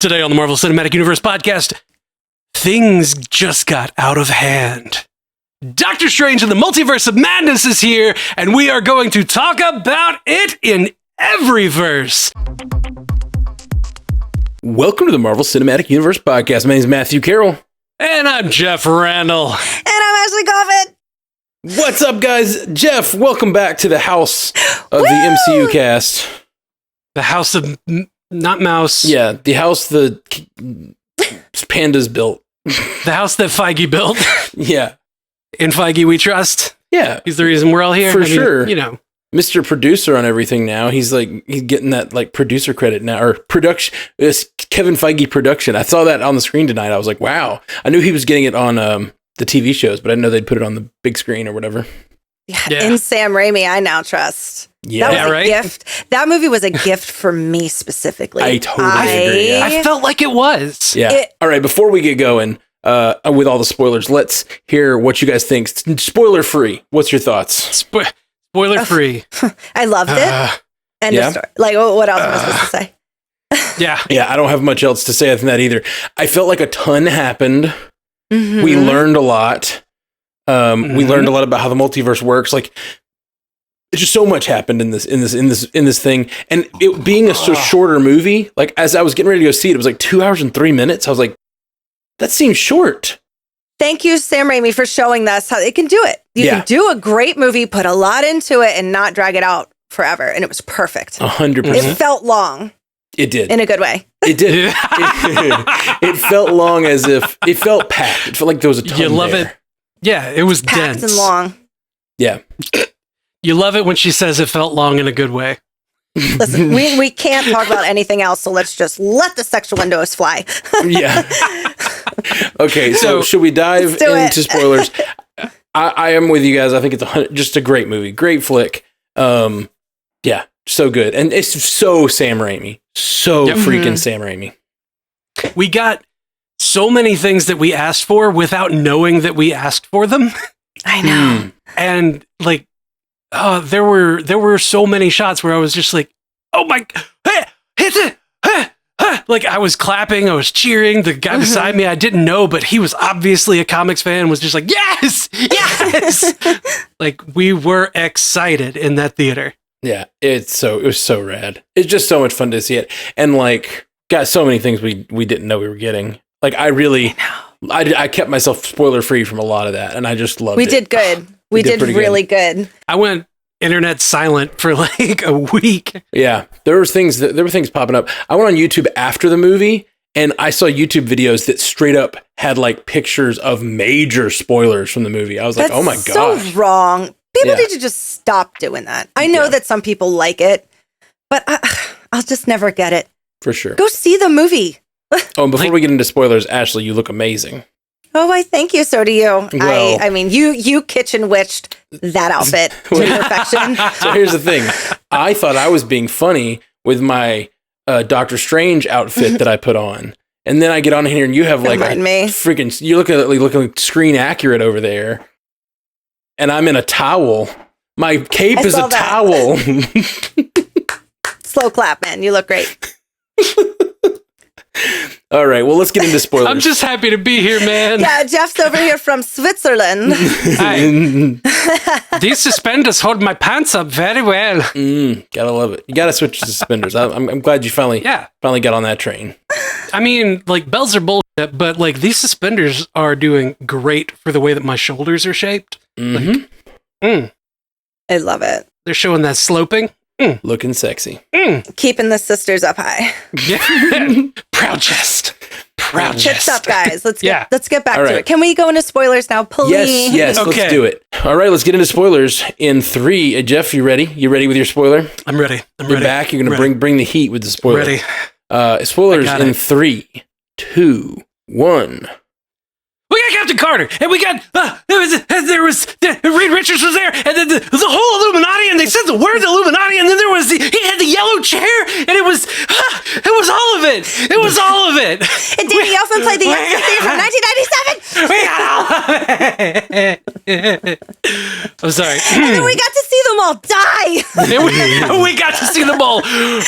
Today on the Marvel Cinematic Universe podcast, things just got out of hand. Doctor Strange and the Multiverse of Madness is here, and we are going to talk about it in every verse. Welcome to the Marvel Cinematic Universe podcast. My name is Matthew Carroll. And I'm Jeff Randall. And I'm Ashley Coffin. What's up, guys? Jeff, welcome back to the house of the MCU cast. The house of... not mouse. Yeah, the house the Pandas built. The house that Feige built. Yeah. In Feige we trust. Yeah. He's the reason we're all here. For sure. You know. Mr. Producer on everything now. He's getting that producer credit now, or production. It's Kevin Feige production. I saw that on the screen tonight. I was like, wow. I knew he was getting it on the TV shows, but I didn't know they'd put it on the big screen or whatever. Yeah. In Sam Raimi, I now trust. Yeah, that was right? a gift. That movie was a gift for me specifically. I totally agree. Yeah. I felt like it was. Yeah. All right, before we get going, with all the spoilers, let's hear what you guys think. Spoiler free. What's your thoughts? Spoiler free. I loved it. End of story. Like, what else am I supposed to say? Yeah. Yeah, I don't have much else to say other than that either. I felt like a ton happened. Mm-hmm. We learned a lot. We learned a lot about how the multiverse works. Like, it's just so much happened in this thing, and it being a shorter movie. Like, as I was getting ready to go see it, it was like 2 hours and 3 minutes. I was like, that seems short. Thank you, Sam Raimi, for showing us how it can do it. You can do a great movie, put a lot into it, and not drag it out forever. And it was perfect. 100%. It felt long. It did. In a good way. It did. It felt long, as if it felt packed. It felt like there was a ton. You love there. it. Yeah, it was packed dense. and long. Yeah. You love it when she says it felt long in a good way. Listen, we can't talk about anything else, so let's just let the sexual windows fly. Yeah. Okay, so should we dive into spoilers? I am with you guys. I think it's just a great movie, great flick. Yeah, so good, and it's so Sam Raimi, freaking Sam Raimi. We got so many things that we asked for without knowing that we asked for them. I know, and like, there were so many shots where I was just like, oh my, hey, hit it. Like, I was clapping, I was cheering. The guy beside me, I didn't know, but he was obviously a comics fan, was just like, yes. Like, we were excited in that theater. Yeah, it was so rad. It's just so much fun to see it, and like, got so many things we didn't know we were getting. Like, I kept myself spoiler free from a lot of that, and I just loved it. We did good. We did really good. I went internet silent for like a week. Yeah, there were things popping up. I went on YouTube after the movie, and I saw YouTube videos that straight up had like pictures of major spoilers from the movie. I was like, oh my gosh. So wrong. People need to just stop doing that. I know that some people like it, but I'll just never get it. For sure. Go see the movie. Oh, and before we get into spoilers, Ashley, you look amazing. Oh, I thank you. So do you. Well, I mean, you kitchen witched that outfit to perfection. So here's the thing. I thought I was being funny with my Doctor Strange outfit that I put on. And then I get on here and you have like you look screen accurate over there. And I'm in a towel. My cape is a towel. Slow clap, man. You look great. All right, well, let's get into spoilers. I'm just happy to be here, man. Yeah, Jeff's over here from Switzerland. These suspenders hold my pants up very well. Gotta love it. You gotta switch to suspenders. I'm glad you finally got on that train. I mean, like, bells are bullshit, but like, these suspenders are doing great for the way that my shoulders are shaped. Mm-hmm. Like, I love it. They're showing that sloping. Looking sexy. Keeping the sisters up high. Yeah. Proud chest. Proud chest. Tits up, guys. Let's get back to it. Can we go into spoilers now, please? Yes, okay. Let's do it. All right, let's get into spoilers in 3. Jeff, you ready? You ready with your spoiler? I'm ready. You're back. You're going to bring the heat with the spoiler. Ready. Spoilers in 3, 2, 1. We got Captain Carter, and we got there was Reed Richards was there, and then the whole Illuminati, and they said the word Illuminati, and then there was he had the yellow chair, and it was all of it. It was all of it. And Danny Elfman played the theme from 1997. We got all of it. I'm sorry. And then we got to see them all die. we got to see them all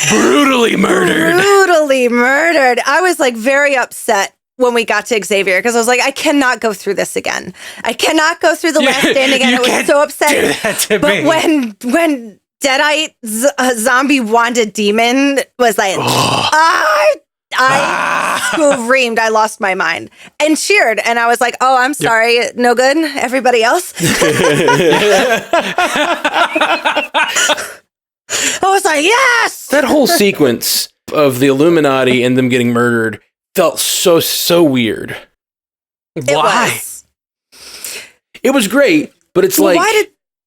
brutally murdered. Brutally murdered. I was like very upset when we got to Xavier because I was like, I cannot go through this again. I cannot go through the Last Stand again. It was so upsetting. But when Deadite zombie Wanda Demon was like, I screamed. I lost my mind and cheered. And I was like, oh, I'm sorry. Yep. No good. Everybody else. I was like, yes. That whole sequence of the Illuminati and them getting murdered felt so weird. Why? It was great, but it's like...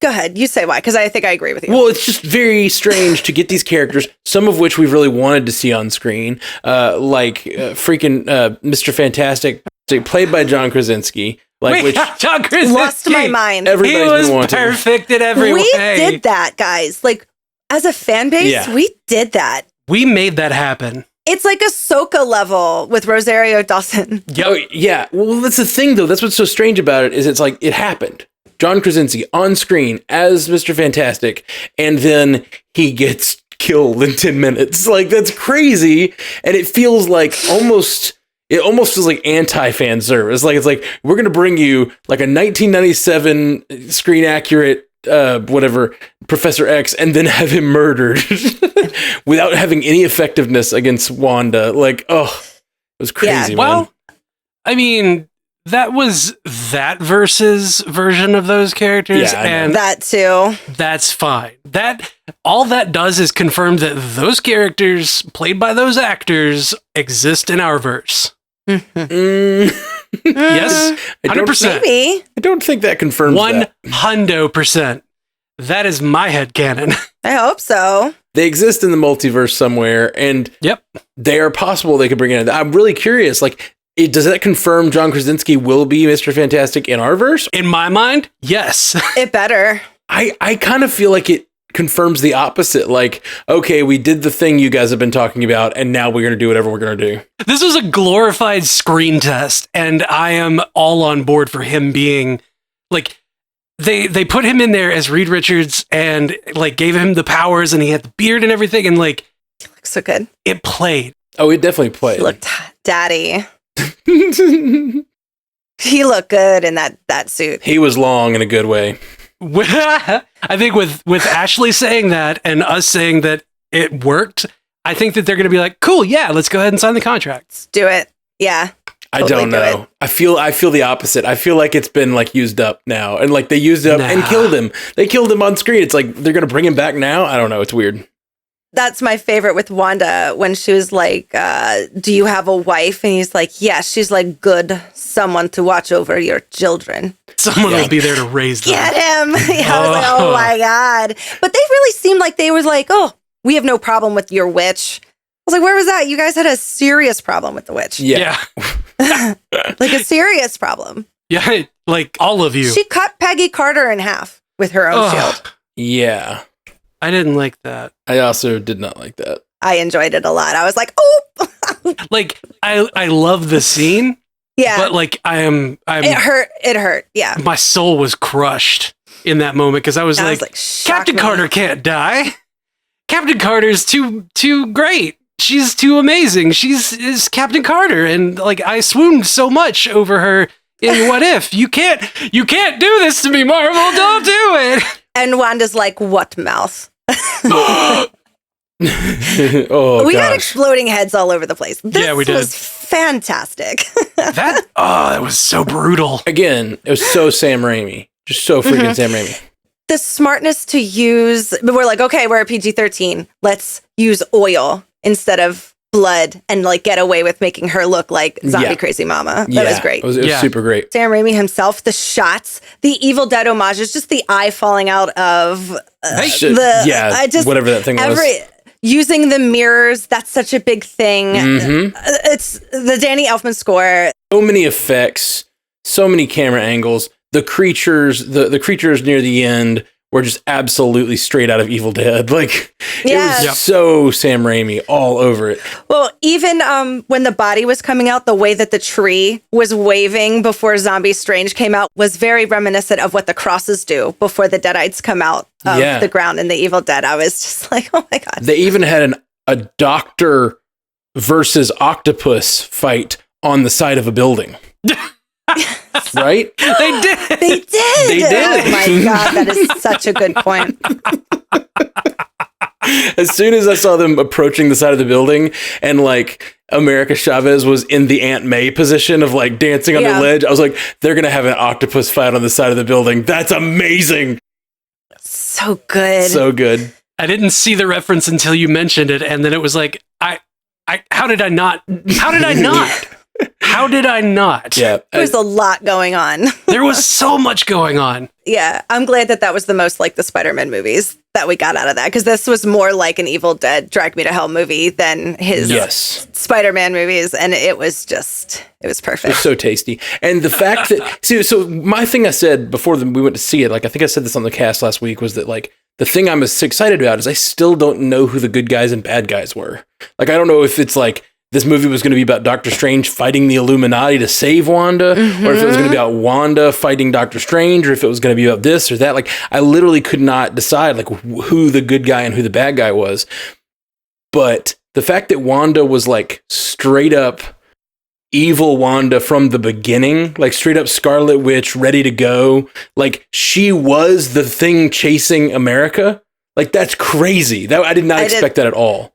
Go ahead. You say why, because I think I agree with you. Well, it's just very strange to get these characters, some of which we've really wanted to see on screen, like freaking Mr. Fantastic, played by John Krasinski. Like, John Krasinski lost my mind. He was perfect in every way. We did that, guys. Like, as a fan base, we did that. We made that happen. It's like a Ahsoka level with Rosario Dawson. Oh, yeah. Well, that's the thing, though. That's what's so strange about it, is it's like, it happened. John Krasinski on screen as Mr. Fantastic, and then he gets killed in 10 minutes. Like, that's crazy. And it feels like it almost feels like anti-fan service. Like, it's like, we're going to bring you like a 1997 screen accurate whatever, Professor X, and then have him murdered without having any effectiveness against Wanda. Like, oh, it was crazy, man. Well, I mean, that was that versus version of those characters, and that too. That's fine. All that does is confirm that those characters played by those actors exist in our verse. Yes, 100%. Maybe. I don't think that confirms 100%. That is my headcanon. I hope so. They exist in the multiverse somewhere, and they are possible they could bring it in. I'm really curious, like, does that confirm John Krasinski will be Mr. Fantastic in our verse? In my mind, yes. It better. I kind of feel like it confirms the opposite. Like, okay, we did the thing you guys have been talking about, and now we're going to do whatever we're going to do. This was a glorified screen test, and I am all on board for him being, like, they put him in there as Reed Richards and, like, gave him the powers, and he had the beard and everything, and, like... He looks so good. It played. Oh, it definitely played. He looked daddy. He looked good in that suit. He was long in a good way. I think with Ashley saying that and us saying that it worked, I think that they're going to be like, cool, yeah, let's go ahead and sign the contract. Let's do it. Yeah. I don't know. I feel the opposite. I feel like it's been like used up now, and like they used it up and killed him. They killed him on screen. It's like they're going to bring him back now. I don't know. It's weird. That's my favorite with Wanda when she was like, do you have a wife? And he's like, yes. She's like, good. Someone to watch over your children. Someone will be there to raise them. Get him. Yeah, I was like, oh my God. But they really seemed like they were like, oh, we have no problem with your witch. I was like, where was that? You guys had a serious problem with the witch. Yeah. Like a serious problem. Yeah, like all of you. She cut Peggy Carter in half with her own shield. Yeah. I didn't like that. I also did not like that. I enjoyed it a lot. I was like, oh. Like, I love the scene. Yeah. But like, I'm It hurt. Yeah. My soul was crushed in that moment because I was like Captain Carter can't die. Captain Carter's too great. She's too amazing. Is Captain Carter, and like I swooned so much over her in What If. You can't do this to me, Marvel. Don't do it. And Wanda's like, what mouth? Oh, we got exploding heads all over the place. This we did. Was fantastic. That was so brutal. Again, it was so Sam Raimi. Just so freaking Sam Raimi. The smartness to use, but we're like, okay, we're a PG-13. Let's use oil instead of blood and like get away with making her look like zombie crazy mama. That was great. It was super great. Sam Raimi himself, the shots, the Evil Dead homages, just the eye falling out of whatever that thing was. Using the mirrors, that's such a big thing. It's the Danny Elfman score. So many effects, so many camera angles. The creatures, the creatures near the end were just absolutely straight out of Evil Dead. Like, it was so Sam Raimi all over it. Well, even when the body was coming out, the way that the tree was waving before Zombie Strange came out was very reminiscent of what the crosses do before the Deadites come out of the ground in the Evil Dead. I was just like, oh my God. They even had a doctor versus octopus fight on the side of a building. Right? They did. They did. Oh my God, that is such a good point. As soon as I saw them approaching the side of the building and like America Chavez was in the Aunt May position of like dancing on the ledge, I was like, they're going to have an octopus fight on the side of the building. That's amazing. So good. So good. I didn't see the reference until you mentioned it. And then it was like, how did I not? How did I not? How did I not? Yeah. There was a lot going on. There was so much going on. Yeah. I'm glad that was the most like the Spider-Man movies that we got out of that. Because this was more like an Evil Dead Drag Me to Hell movie than his Spider-Man movies. And it was perfect. It was so tasty. And the fact that, so my thing I said before we went to see it, like I think I said this on the cast last week, was that like, the thing I'm as excited about is I still don't know who the good guys and bad guys were. Like, I don't know if it's like, this movie was going to be about Doctor Strange fighting the Illuminati to save Wanda, or if it was going to be about Wanda fighting Doctor Strange, or if it was going to be about this or that. Like, I literally could not decide like who the good guy and who the bad guy was. But the fact that Wanda was like straight up evil Wanda from the beginning, like straight up Scarlet Witch, ready to go, like she was the thing chasing America. Like, that's crazy. That I did not expect that at all.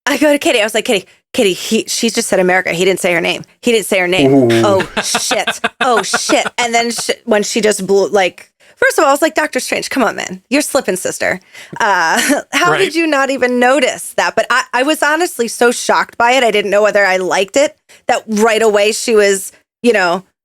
I go to Kitty. I was like, Kitty, she just said America. He didn't say her name. Ooh. Oh, shit. Oh, shit. And then when she just blew, like, first of all, I was like, Doctor Strange, come on, man. You're slipping, sister. How did you not even notice that? But I was honestly so shocked by it. I didn't know whether I liked it, that right away she was,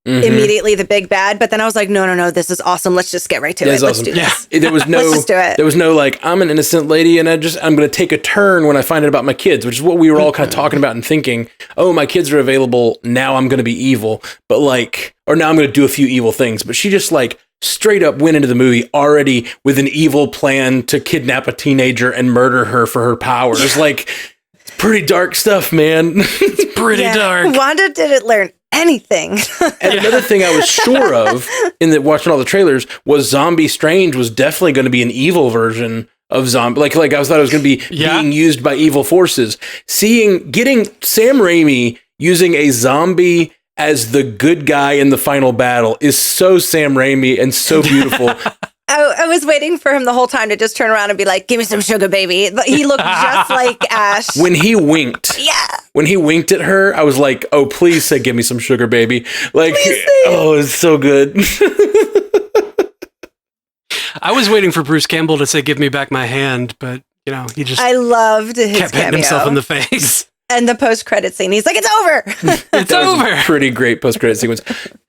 immediately the big bad. But then I was like, no, this is awesome. Let's just get right to it. Let's do this. There was no, let's just do it. There was no like, I'm an innocent lady and I'm going to take a turn when I find out about my kids, which is what we were all kind of talking about and thinking, oh, my kids are available. Now I'm going to be evil, but like, or now I'm going to do a few evil things. But she just like straight up went into the movie already with an evil plan to kidnap a teenager and murder her for her powers. Like, it's pretty dark stuff, man. It's pretty dark. Wanda didn't learn anything. And another thing I was sure of in watching all the trailers was Zombie Strange was definitely going to be an evil version of zombie. Like I thought it was going to be being used by evil forces. Getting Sam Raimi using a zombie as the good guy in the final battle is so Sam Raimi and so beautiful. I was waiting for him the whole time to just turn around and be like, give me some sugar, baby. He looked just like Ash. When he winked. Yeah. When he winked at her, I was like, oh, please say, give me some sugar, baby. Like, oh, it's so good. I was waiting for Bruce Campbell to say, give me back my hand, but, he just I loved his kept hitting himself in the face. And the post-credit scene, he's like, it's over. It's over. Pretty great post-credit sequence.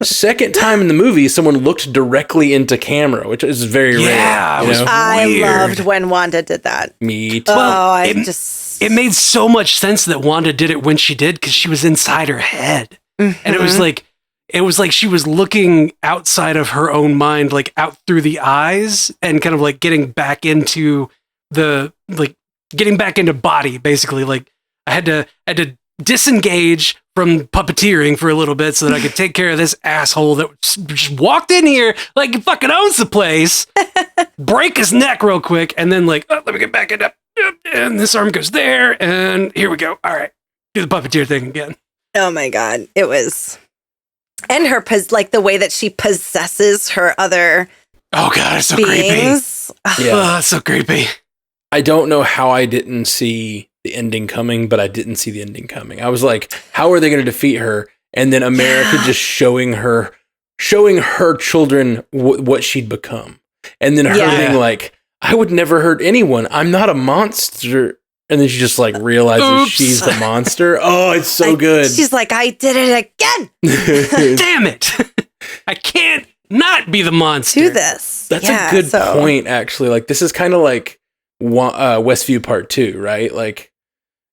Second time in the movie, someone looked directly into camera, which is very rare. Yeah, it was weird. I loved when Wanda did that. Me too. Well, it made so much sense that Wanda did it when she did, because she was inside her head. Mm-hmm. And it was like she was looking outside of her own mind, like out through the eyes, and kind of like getting back into body, basically. Like, I had to disengage from puppeteering for a little bit so that I could take care of this asshole that just walked in here like he fucking owns the place, break his neck real quick, and then like, oh, let me get back in up, and this arm goes there, and here we go. All right, do the puppeteer thing again. Oh my God, it was, and her like the way that she possesses her other. Oh God, it's so beings. Creepy. Yeah, it's so creepy. I don't know how I didn't see the ending coming, but I didn't see the ending coming. I was like, how are they going to defeat her? And then America just showing her children what she'd become. And then her being like, I would never hurt anyone. I'm not a monster. And then she just like realizes she's the monster. Oh, it's so good. She's like, I did it again. Damn it. I can't not be the monster. Do this. That's a good point, actually. Like, this is kind of like Westview Part 2, right? Like,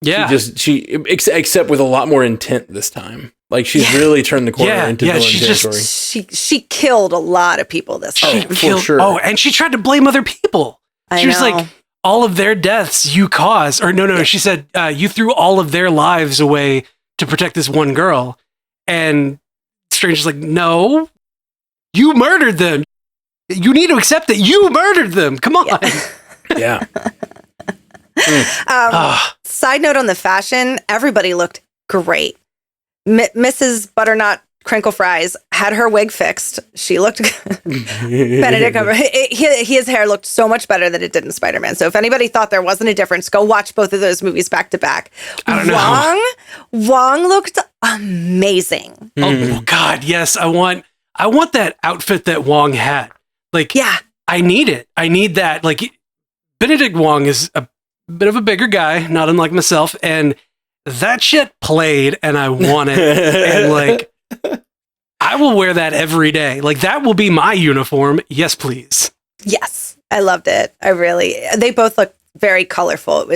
except with a lot more intent this time. Like she's really turned the corner into villain territory. She killed a lot of people this time. For sure. Oh, and she tried to blame other people. She was like, all of their deaths you caused. Or no, she said, you threw all of their lives away to protect this one girl. And Strange's like, no, you murdered them. You need to accept that you murdered them. Come on. Yeah. Side note on the fashion, everybody looked great. Mrs. Butternut Crinkle Fries had her wig fixed. She looked Benedict Cumberbatch. His hair looked so much better than it did in Spider-Man. So if anybody thought there wasn't a difference, go watch both of those movies back to back. I don't know. Wong looked amazing. Oh God, yes. I want that outfit that Wong had. Like, I need it. I need that. Like, Benedict Wong is a bit of a bigger guy, not unlike myself, and that shit played, and I want it. And like, I will wear that every day. Like, that will be my uniform. Yes, please. Yes, I loved it. They both looked very colorful. It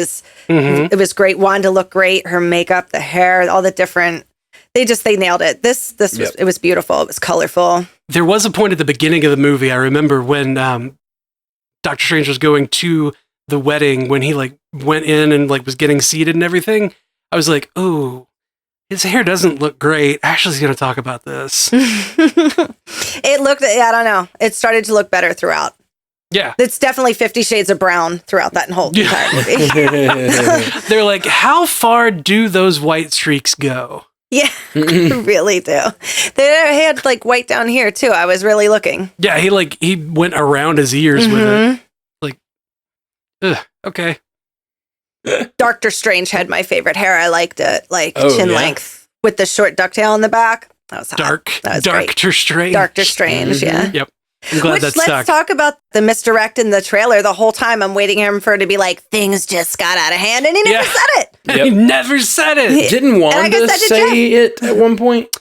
was great. Wanda looked great. Her makeup, the hair, all the different. They nailed it. This was it was beautiful. It was colorful. There was a point at the beginning of the movie, I remember, when Doctor Strange was going to the wedding, when he like went in and like was getting seated and everything. I was like, oh, his hair doesn't look great. Ashley's going to talk about this. It looked, I don't know. It started to look better throughout. Yeah. It's definitely 50 Shades of Brown throughout that whole entire movie. They're like, how far do those white streaks go? Yeah, really do. They had like white down here too. I was really looking. Yeah, he went around his ears with it. Like, okay. Doctor Strange had my favorite hair. I liked it, like chin length with the short ducktail in the back. That was hot. That was Doctor Strange. Doctor Strange, yeah. Yep. I'm glad that stuck. Let's talk about the misdirect in the trailer. The whole time I'm waiting for it to be like, things just got out of hand, and he never said it. He never said it. Didn't Wanda say it at one point?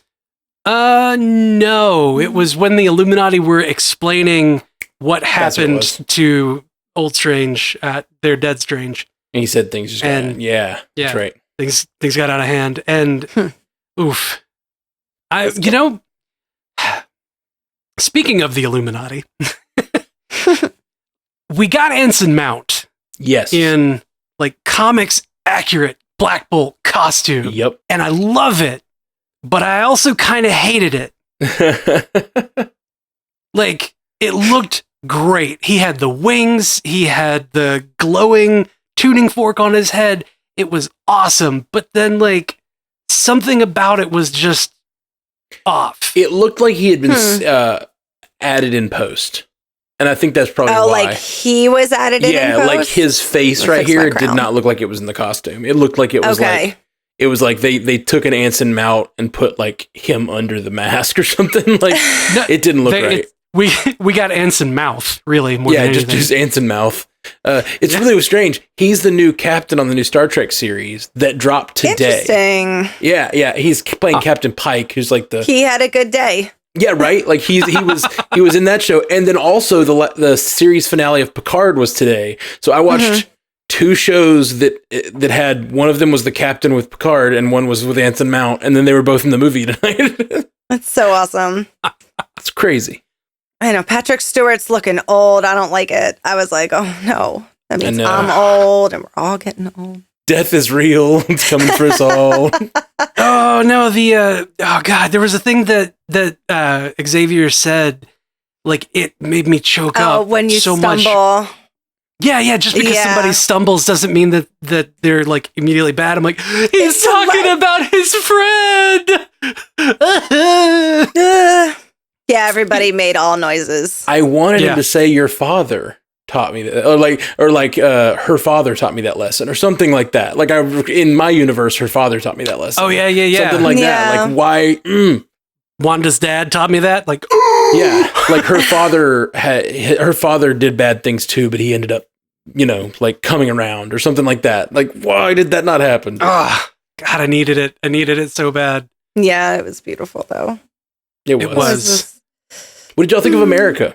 No. It was when the Illuminati were explaining what happened to Old Strange, their dead Strange. And he said things just got that's right. Things got out of hand, and oof. Speaking of the Illuminati, we got Anson Mount. Yes. In like comics accurate Black Bolt costume. Yep. And I love it, but I also kind of hated it. Like, it looked great. He had the wings, he had the glowing tuning fork on his head. It was awesome. But then, like, something about it was just off. It looked like he had been added in post. And I think that's probably why. Like he was added in post? Yeah, like his face right here did not look like it was in the costume. It looked like it was like they took an Anson Mount and put like him under the mask or something. Like it didn't look right. We got Anson Mouth, really, more than anything. just Anson Mouth. It's really strange. He's the new captain on the new Star Trek series that dropped today. Interesting. Yeah. He's playing Captain Pike, who's like He had a good day. Yeah, right. Like he was in that show, and then also the series finale of Picard was today. So I watched two shows that had, one of them was the captain with Picard, and one was with Anson Mount, and then they were both in the movie tonight. That's so awesome. It's crazy. I know Patrick Stewart's looking old. I don't like it. I was like, oh no, that means I'm old, and we're all getting old. Death is real. It's coming for us all. Oh no, oh god, there was a thing that Xavier said, like it made me choke up when you so stumble. Much. Yeah, just because somebody stumbles doesn't mean that they're like immediately bad. I'm like, he's talking about his friend. Yeah, everybody made all noises. I wanted him to say your father taught me that, or like her father taught me that lesson, or something like that. Like in my universe, her father taught me that lesson. Oh yeah, something like that. Like why? Wanda's dad taught me that. Like yeah, like her father did bad things too, but he ended up, like coming around or something like that. Like why did that not happen? Oh God, I needed it. I needed it so bad. Yeah, it was beautiful though. It was. What did y'all think of America?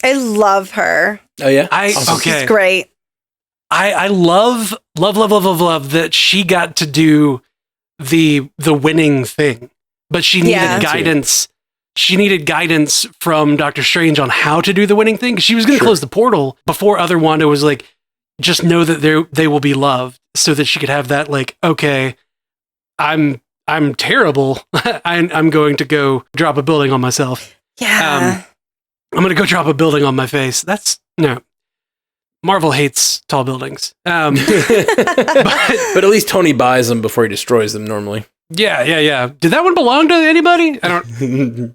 I love her. Oh yeah, She's great. I love that she got to do the winning thing. but she needed guidance. She needed guidance from Doctor Strange on how to do the winning thing. 'Cause she was going to close the portal before Other Wanda was like, just know that they will be loved, so that she could have that like, okay, I'm terrible. I'm going to go drop a building on myself. Yeah. I'm going to go drop a building on my face. Marvel hates tall buildings. But at least Tony buys them before he destroys them normally. Yeah. Did that one belong to anybody?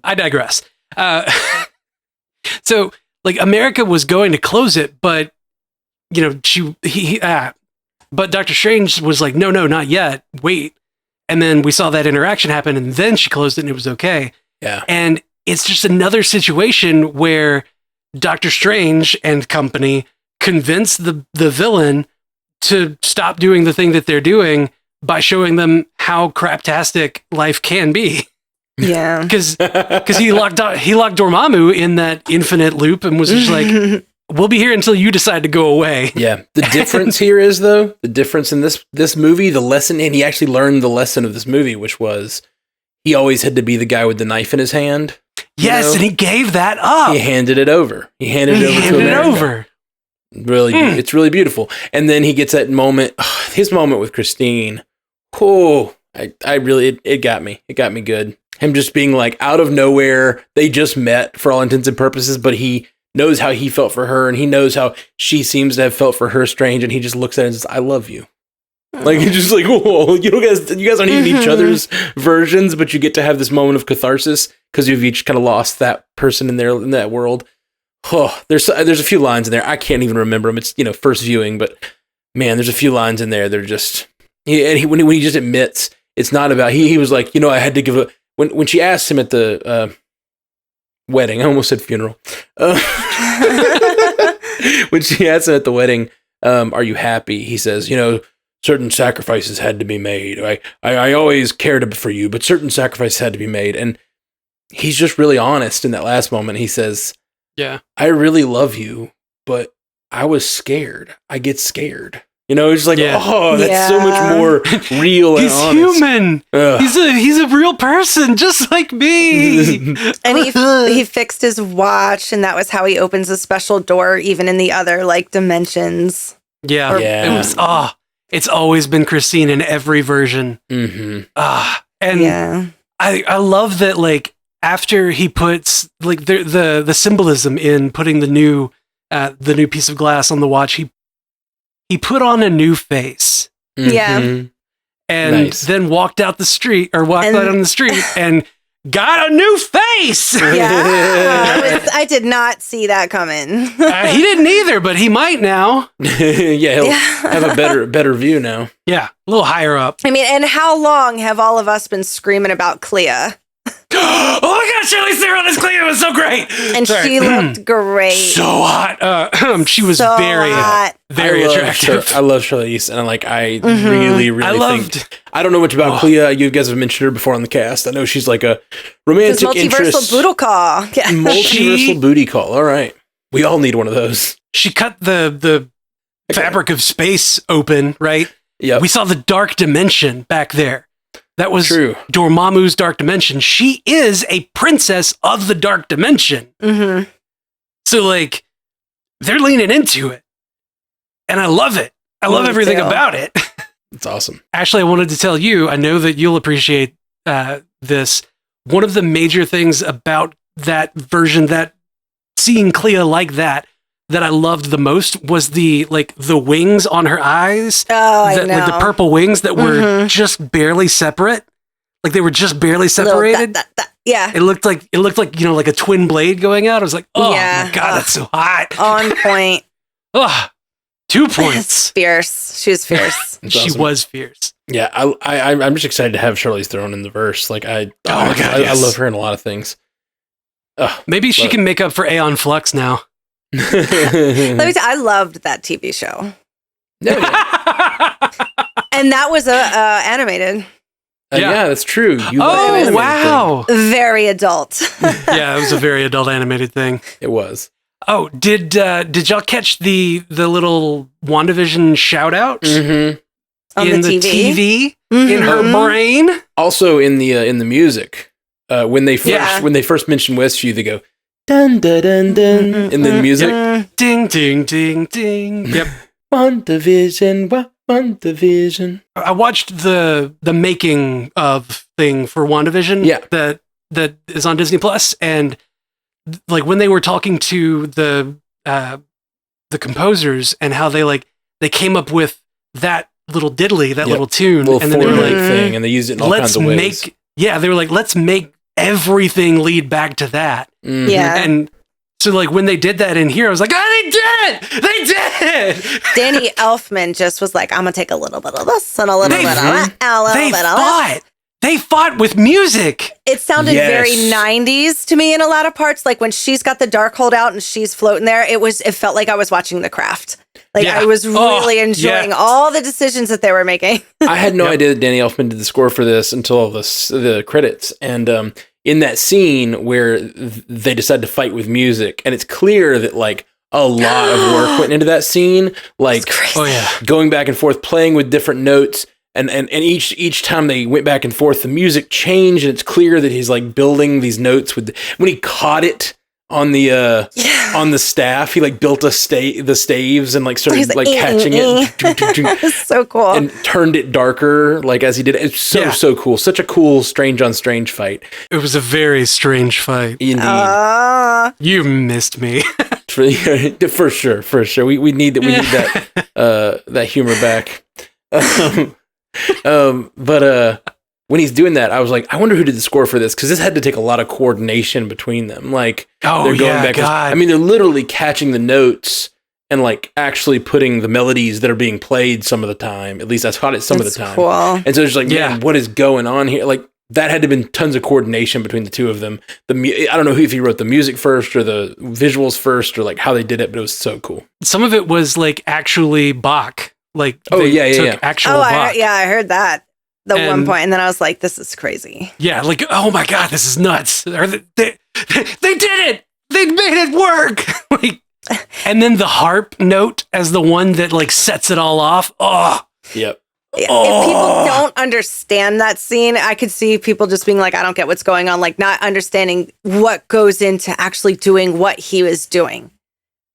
I digress. So like America was going to close it, but but Doctor Strange was like, no, not yet. Wait. And then we saw that interaction happen, and then she closed it and it was okay. Yeah. And it's just another situation where Doctor Strange and company convince the villain to stop doing the thing that they're doing by showing them how craptastic life can be. Yeah. Because he locked Dormammu in that infinite loop and was just like, we'll be here until you decide to go away. Yeah. The difference here is, though, the difference in this movie, the lesson, and he actually learned the lesson of this movie, which was he always had to be the guy with the knife in his hand. Yes, and he gave that up. He handed it over. He handed it over. Really, it's really beautiful. And then he gets that moment, his moment with Christine. Oh, I really, it got me. It got me good. Him just being like out of nowhere. They just met for all intents and purposes, but he knows how he felt for her, and he knows how she seems to have felt for her Strange, and he just looks at her and says, "I love you." Like, he's just like, whoa, you guys aren't even each other's versions, but you get to have this moment of catharsis because you've each kind of lost that person in that world. Oh, there's a few lines in there. I can't even remember them. It's, first viewing, but man, there's a few lines in there that are just, when he just admits it's not about, he was like, I had to give a, when she asked him at the wedding, I almost said funeral. When she asked him at the wedding, are you happy? He says, certain sacrifices had to be made. I always cared for you, but certain sacrifices had to be made. And he's just really honest in that last moment. He says, yeah, I really love you, but I was scared. I get scared. It's like, that's so much more real and honest. He's human. He's a real person, just like me. And he fixed his watch, and that was how he opens a special door, even in the other dimensions. Yeah. It was, it's always been Christine in every version. Mm-hmm. And I love that, after he puts the symbolism in putting the new piece of glass on the watch, he put on a new face. Mm-hmm. Yeah. And then walked out on the street and got a new face. Yeah. I did not see that coming. He didn't either, but he might now. He'll have a better view now. Yeah, a little higher up. I mean, and how long have all of us been screaming about Clea? Oh my God, Charlize Theron as Clea was so great. And she looked great. So hot. She was very attractive. I love Charlize, and I really think. I don't know much about Clea. You guys have mentioned her before on the cast. I know she's like a romantic interest. Multiversal booty call. Yeah. Multiversal booty call. All right. We all need one of those. She cut the fabric of space open, right? Yeah. We saw the dark dimension back there. That was true. Dormammu's dark dimension. She is a princess of the dark dimension. Mm-hmm. So they're leaning into it. And I love it. I love everything about it. It's awesome. Ashley, I wanted to tell you, I know that you'll appreciate this. One of the major things about that version, that seeing Clea like that I loved the most was the wings on her eyes. Oh, I know. The purple wings that were just barely separate. They were just barely separated. Yeah. It looked like a twin blade going out. I was like, oh my God, that's so hot. On point. 2 points. Fierce. She was fierce. She was fierce. Yeah, I'm just excited to have Charlize Theron in the verse. I love her in a lot of things. Maybe she can make up for Aeon Flux now. Let me tell you, I loved that TV show. And that was animated. Yeah, that's true. Wow. Very adult. Yeah, it was a very adult animated thing. It was. Oh, did y'all catch the little WandaVision shout out On in the TV in her brain? Also in the music. when they first mention Westview, they go dun dun dun dun, and then music ding ding ding ding. Yep. WandaVision. I watched the making of thing for WandaVision. Yeah. That is on Disney Plus, and like when they were talking to the composers and how they came up with that little diddly, that little tune, little and then they were like thing, and they used it in all kinds of ways. They were like, let's make everything lead back to that. Mm-hmm. Yeah. And so like when they did that in here, I was like, oh, they did it! They did it! Danny Elfman just was like, I'm gonna take a little bit of this and a little bit of that, a little bit of that. They fought with music. It sounded very 90s to me in a lot of parts. Like when she's got the Darkhold out and she's floating there, it felt like I was watching The Craft. Like I was really enjoying all the decisions that they were making. I had no idea that Danny Elfman did the score for this until the credits. And in that scene where they decide to fight with music, and it's clear that like a lot of work went into that scene, like going back and forth, playing with different notes. And each time they went back and forth, the music changed, and it's clear that he's like building these notes with when he caught it on the staff, he like built the staves and like started like catching it. So cool. And turned it darker like as he did it. It's so cool. Such a cool strange on strange fight. It was a very strange fight. Indeed. You missed me. For sure. We need that humor back. But when he's doing that, I was like, I wonder who did the score for this, because this had to take a lot of coordination between them. Like, they're going back. God. I mean, they're literally catching the notes and like actually putting the melodies that are being played some of the time. At least I caught it some of the time. Cool. And so it's like, man, what is going on here? Like, that had to have been tons of coordination between the two of them. I don't know if he wrote the music first or the visuals first or like how they did it, but it was so cool. Some of it was like actually Bach. Like, actual Bach. I heard that one point, and then I was like, this is crazy. Yeah, like, oh my God, this is nuts. They did it. They made it work. Like, and then the harp note as the one that like sets it all off. Oh, yep. If people don't understand that scene, I could see people just being like, I don't get what's going on, like not understanding what goes into actually doing what he was doing.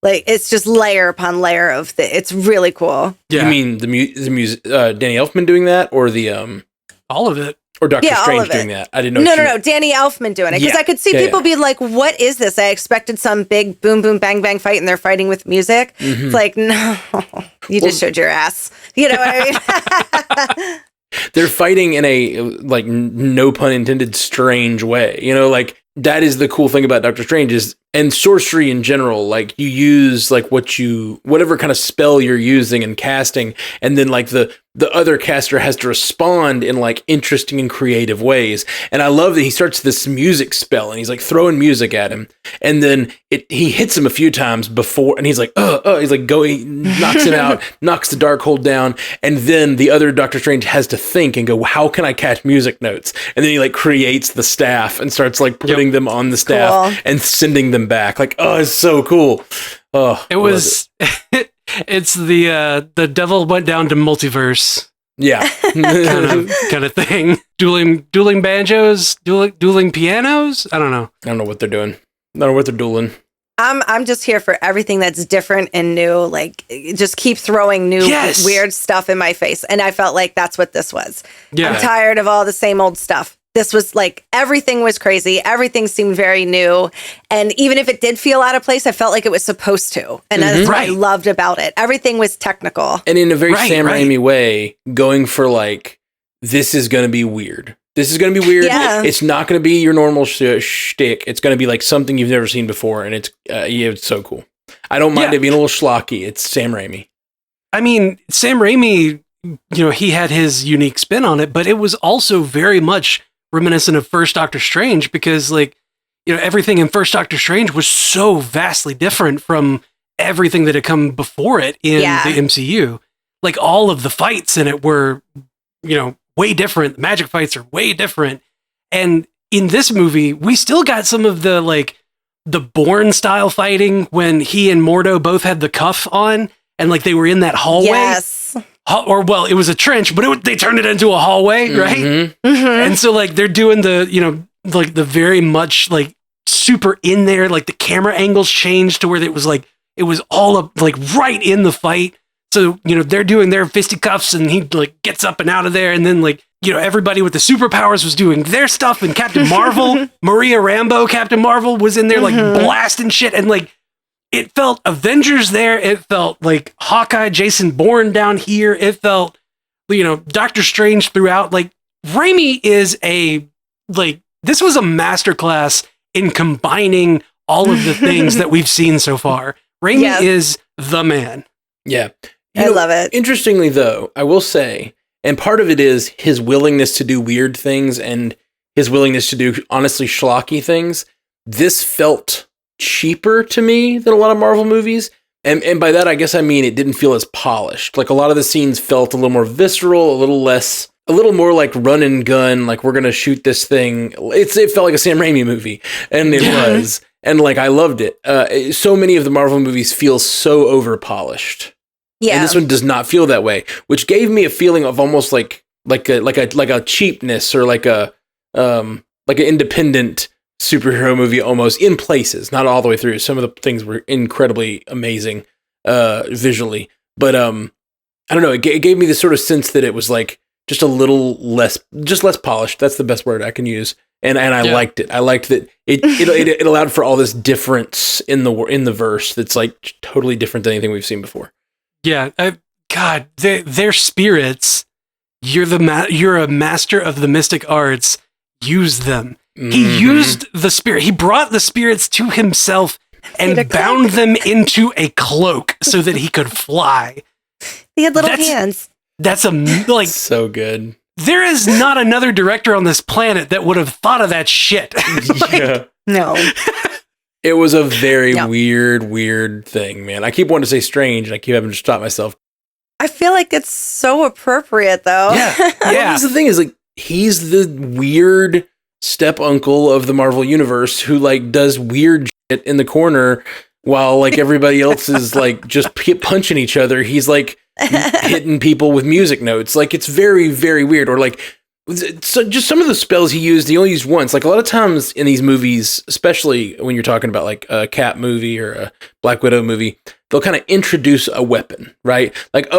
Like, it's just layer upon layer of it's really cool. Yeah. You mean the music, Danny Elfman doing that, or the all of it, or Doctor Strange doing that? I didn't know. No, Danny Elfman doing it, because I could see people be like, "What is this?" I expected some big boom boom bang bang fight, and they're fighting with music. Mm-hmm. It's like, no, you just showed your ass. You know what I mean? They're fighting in a like no pun intended strange way. You know, like that is the cool thing about Doctor Strange and sorcery in general. Like you use like whatever kind of spell you're using and casting, and then like the other caster has to respond in like interesting and creative ways. And I love that he starts this music spell and he's like throwing music at him, and then he hits him a few times before, and he's like, he's like he knocks him out, knocks the Darkhold down, and then the other Doctor Strange has to think and go, how can I catch music notes? And then he like creates the staff and starts like putting them on the staff and sending them back. Like, it's so cool. It was. It's the devil went down to multiverse. Yeah, kind of thing. Dueling banjos, dueling pianos. I don't know what they're doing. I don't know what they're dueling. I'm just here for everything that's different and new. Like, just keep throwing new weird stuff in my face, and I felt like that's what this was. Yeah. I'm tired of all the same old stuff. This was like, everything was crazy. Everything seemed very new. And even if it did feel out of place, I felt like it was supposed to. And that's what I loved about it. Everything was technical. And in a very Sam Raimi way, going for like, this is going to be weird. This is going to be weird. Yeah. It's not going to be your normal shtick. It's going to be like something you've never seen before. And it's so cool. I don't mind it being a little schlocky. It's Sam Raimi. I mean, Sam Raimi, he had his unique spin on it, but it was also very much reminiscent of First Doctor Strange, because like, everything in First Doctor Strange was so vastly different from everything that had come before it in the MCU. Like all of the fights in it were, way different. The magic fights are way different. And in this movie, we still got some of the like the Bourne style fighting when he and Mordo both had the cuff on and like they were in that hallway. Yes. It was a trench, but they turned it into a hallway, right? Mm-hmm. Mm-hmm. And so like they're doing the, like the very much like super in there, like the camera angles changed to where it was all up like right in the fight. So, you know, they're doing their fisticuffs and he like gets up and out of there. And then like, you know, everybody with the superpowers was doing their stuff, and Captain Marvel, Maria Rambeau, Captain Marvel was in there like blasting shit. And like, it felt Avengers there. It felt like Hawkeye, Jason Bourne down here. It felt, you know, Doctor Strange throughout. Like, Raimi is this was a masterclass in combining all of the things that we've seen so far. Raimi is the man. Yeah. I love it. Interestingly, though, I will say, and part of it is his willingness to do weird things and his willingness to do, honestly, schlocky things. This felt cheaper to me than a lot of Marvel movies. And by that, I guess I mean it didn't feel as polished. Like, a lot of the scenes felt a little more visceral, a little more like run and gun, like we're going to shoot this thing. It felt like a Sam Raimi movie, and it was. And like, I loved it. So many of the Marvel movies feel so over polished. Yeah. And this one does not feel that way, which gave me a feeling of almost like a cheapness, or like an independent superhero movie almost, in places, not all the way through. Some of the things were incredibly amazing visually, but I don't know. It gave me this sort of sense that it was like just a little less polished. That's the best word I can use. And I liked it. I liked that it allowed for all this difference in the verse that's like totally different than anything we've seen before. Yeah, God, their spirits. You're a master of the mystic arts. Use them. He used the spirit. He brought the spirits to himself and bound them into a cloak so that he could fly. He had little hands. That's so good. There is not another director on this planet that would have thought of that shit. No. It was a very weird thing, man. I keep wanting to say strange, and I keep having to stop myself. I feel like it's so appropriate, though. Yeah. Well, the thing is, like, he's the weird step uncle of the Marvel universe who like does weird shit in the corner while like everybody else is like just punching each other. He's like hitting people with music notes. Like, it's very, very weird. Or like, so just some of the spells he only used once. Like, a lot of times in these movies, especially when you're talking about like a Cap movie or a Black Widow movie, they'll kind of introduce a weapon, right? Like,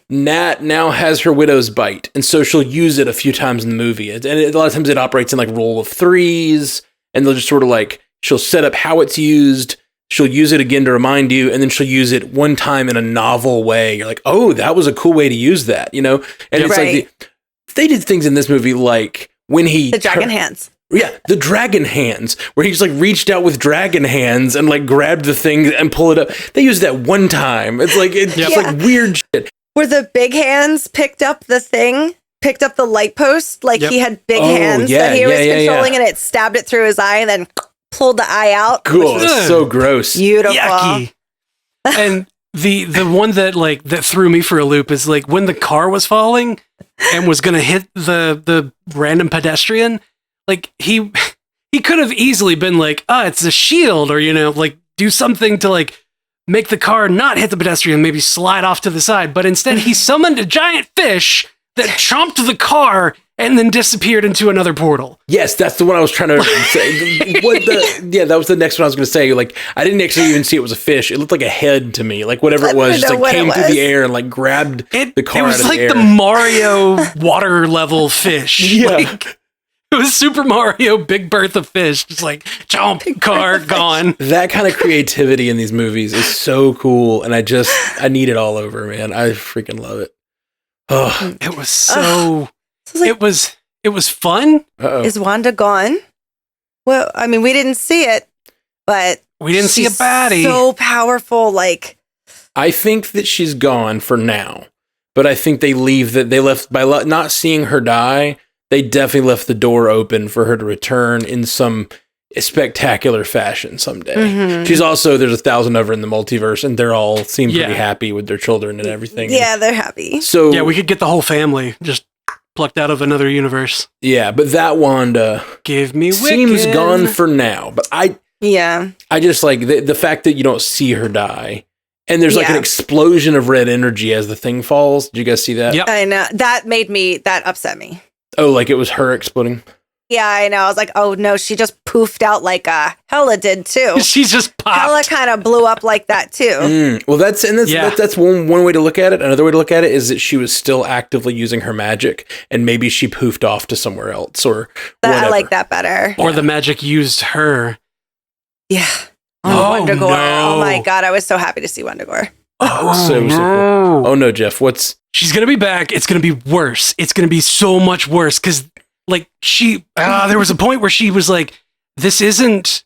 Nat now has her widow's bite, and so she'll use it a few times in the movie. And a lot of times it operates in like roll of threes, and they'll just sort of like, she'll set up how it's used, she'll use it again to remind you, and then she'll use it one time in a novel way. You're like, oh, that was a cool way to use that, you know? And it's like, they did things in this movie like when the dragon hands. Yeah, the dragon hands, where he just like reached out with dragon hands and like grabbed the thing and pulled it up. They used that one time. It's like like weird shit. Where the big hands picked up the light post, like he had big hands that he was controlling, and it stabbed it through his eye and then pulled the eye out. Cool. It's so gross. Beautiful. Yucky. And the one that threw me for a loop is like when the car was falling and was gonna hit the random pedestrian. Like, he could have easily been like, it's a shield, or, you know, like do something to like make the car not hit the pedestrian, maybe slide off to the side. But instead he summoned a giant fish that chomped the car and then disappeared into another portal. Yes, that's the one I was trying to say. That was the next one I was going to say. Like, I didn't actually even see it was a fish. It looked like a head to me. Like, whatever it was, just like came through the air and like grabbed the car out of the air. It was like the Mario water level fish. Yeah. Like, it was Super Mario Big Bertha fish. Just like, chomp, car, gone. That kind of creativity in these movies is so cool. And I need it all over, man. I freaking love it. Oh, it was so... It was fun. Uh-oh. Is Wanda gone? Well, I mean, we didn't see it, but we didn't see a baddie. So powerful, like. I think that she's gone for now, but I think they left by not seeing her die. They definitely left the door open for her to return in some spectacular fashion someday. Mm-hmm. She's also, there's 1,000 of her in the multiverse, and they're all seem pretty happy with their children and everything. Yeah, they're happy. So yeah, we could get the whole family just plucked out of another universe. Yeah, but that Wanda seems gone for now. But I just like the fact that you don't see her die, and there's like an explosion of red energy as the thing falls. Did you guys see that? Yep. I know. That upset me. Oh, like it was her exploding? Yeah, I know. I was like, oh no, she just poofed out like Hela did too. She's just popped. Hela kind of blew up like that too. Well, that's one way to look at it. Another way to look at it is that she was still actively using her magic, and maybe she poofed off to somewhere else or whatever. I like that better. Or the magic used her. Yeah. Wundagore. No. Oh my god, I was so happy to see Wundagore. So cool. Oh no, Jeff, she's gonna be back. It's gonna be worse. It's gonna be so much worse because like there was a point where she was like, this isn't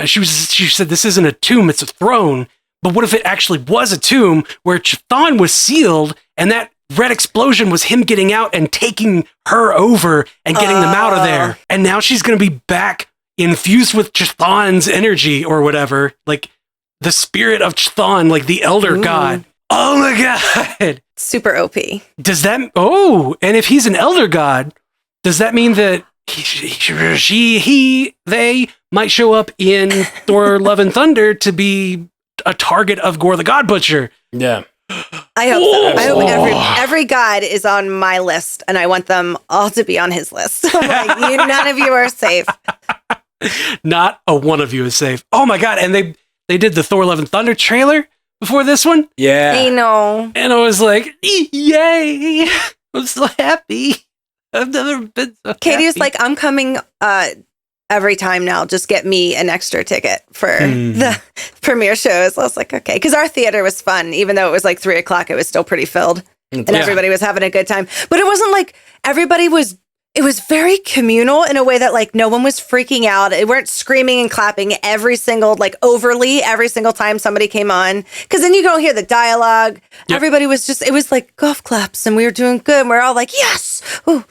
she said this isn't a tomb, it's a throne. But what if it actually was a tomb where Chthon was sealed and that red explosion was him getting out and taking her over and getting them out of there? And now she's gonna be back infused with Chthon's energy or whatever, like the spirit of Chthon, like the elder god. Oh my god. Super OP. Does that and if he's an elder god, does that mean that they might show up in Thor Love and Thunder to be a target of Gore the God Butcher? Yeah. I hope so. I hope every god is on my list, and I want them all to be on his list. Like, none of you are safe. Not a one of you is safe. Oh my god. And they did the Thor Love and Thunder trailer before this one. Yeah. I know. And I was like, yay. I'm so happy. I've never been so Katie happy. was like, I'm coming every time now. Just get me an extra ticket for the premiere shows. I was like, okay. Because our theater was fun. Even though it was like 3:00, it was still pretty filled. And everybody was having a good time. But it wasn't like everybody was... It was very communal in a way that like no one was freaking out. They weren't screaming and clapping overly every single time somebody came on. Because then you don't hear the dialogue. Yep. Everybody was it was like golf claps and we were doing good. And we're all like, yes. Ooh.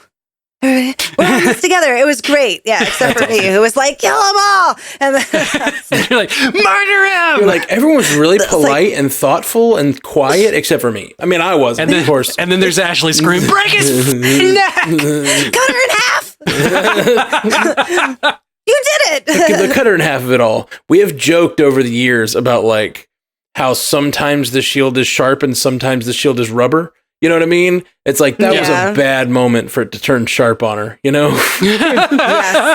We're all in this together. It was great. Yeah, except for me, who was like, kill them all. And then you're like, murder him. You're like, everyone was really polite and thoughtful and quiet, except for me. I mean, I was, and then, of course. And then there's Ashley screaming, break his neck. Cut her in half. You did it. The cut her in half of it all. We have joked over the years about like how sometimes the shield is sharp and sometimes the shield is rubber. You know what I mean? It's like that was a bad moment for it to turn sharp on her, you know? Yes.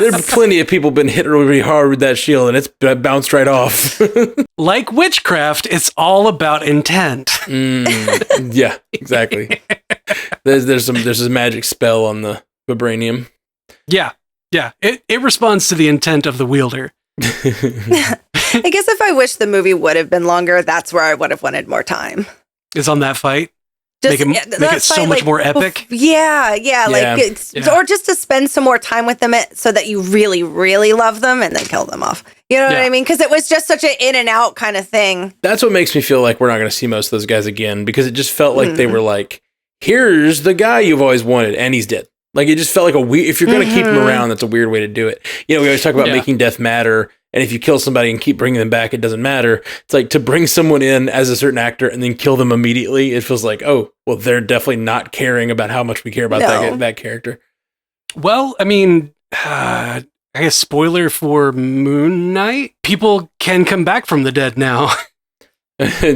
There are plenty of people been hit really hard with that shield and it's bounced right off. Like witchcraft, it's all about intent. Yeah, exactly. There's this magic spell on the vibranium. Yeah. It responds to the intent of the wielder. I guess if I wish the movie would have been longer, that's where I would have wanted more time. Is on that fight? Just, make it so much more epic. Yeah. Or just to spend some more time with them so that you really, really love them and then kill them off. You know what I mean? Because it was just such an in and out kind of thing. That's what makes me feel like we're not going to see most of those guys again because it just felt like they were like, here's the guy you've always wanted and he's dead. Like it just felt like a weird, if you're going to keep him around, that's a weird way to do it. You know, we always talk about making death matter. And if you kill somebody and keep bringing them back, it doesn't matter. It's like to bring someone in as a certain actor and then kill them immediately. It feels like, oh, well, they're definitely not caring about how much we care about that character. Well, I mean, I guess spoiler for Moon Knight. People can come back from the dead now.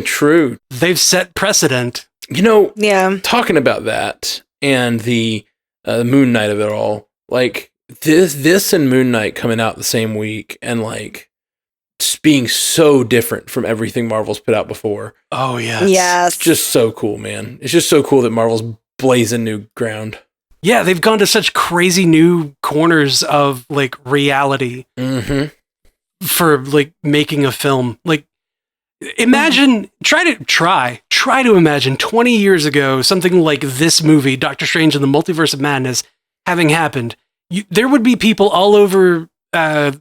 True. They've set precedent. You know, talking about that and the Moon Knight of it all, like, this and Moon Knight coming out the same week and like being so different from everything Marvel's put out before. Oh yes. Yes. It's just so cool, man. It's just so cool that Marvel's blazing new ground. Yeah, they've gone to such crazy new corners of like reality for like making a film. Like imagine, try to imagine 20 years ago, something like this movie, Doctor Strange and the Multiverse of Madness, having happened. There would be people all over, I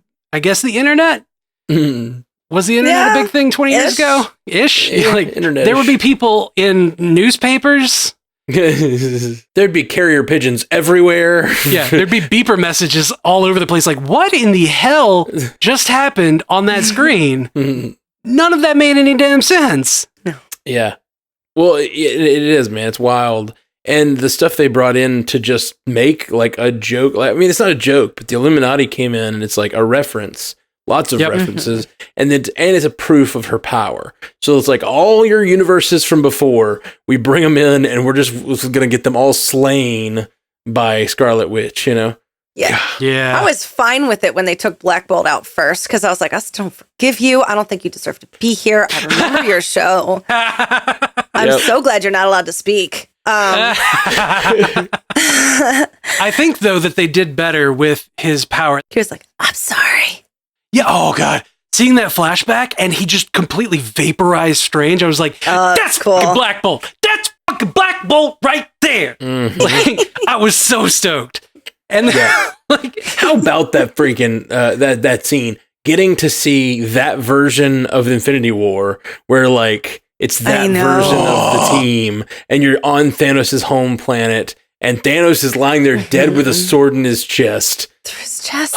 guess, the internet. Was the internet a big thing 20 years ago? Ish? Yeah, like, internet-ish. There would be people in newspapers. There'd be carrier pigeons everywhere. Yeah, there'd be beeper messages all over the place. Like, what in the hell just happened on that screen? None of that made any damn sense. No. Yeah. Well, it is, man. It's wild. And the stuff they brought in to just make like a joke. Like, I mean, it's not a joke, but the Illuminati came in and it's like a reference. Lots of references. And it's a proof of her power. So it's like all your universes from before, we bring them in and we're just going to get them all slain by Scarlet Witch, you know? Yeah. I was fine with it when they took Black Bolt out first because I was like, I still don't forgive you. I don't think you deserve to be here. I remember your show. I'm so glad you're not allowed to speak. I think, though, that they did better with his power. He was like, I'm sorry. Yeah. Oh, God. Seeing that flashback and he just completely vaporized Strange. I was like, that's cool. Fucking Black Bolt. That's fucking Black Bolt right there. Mm-hmm. Like, I was so stoked. And like, how about that freaking that scene? Getting to see that version of Infinity War where like it's that version of the team and you're on Thanos' home planet and Thanos is lying there dead with a sword in his chest. Through his chest.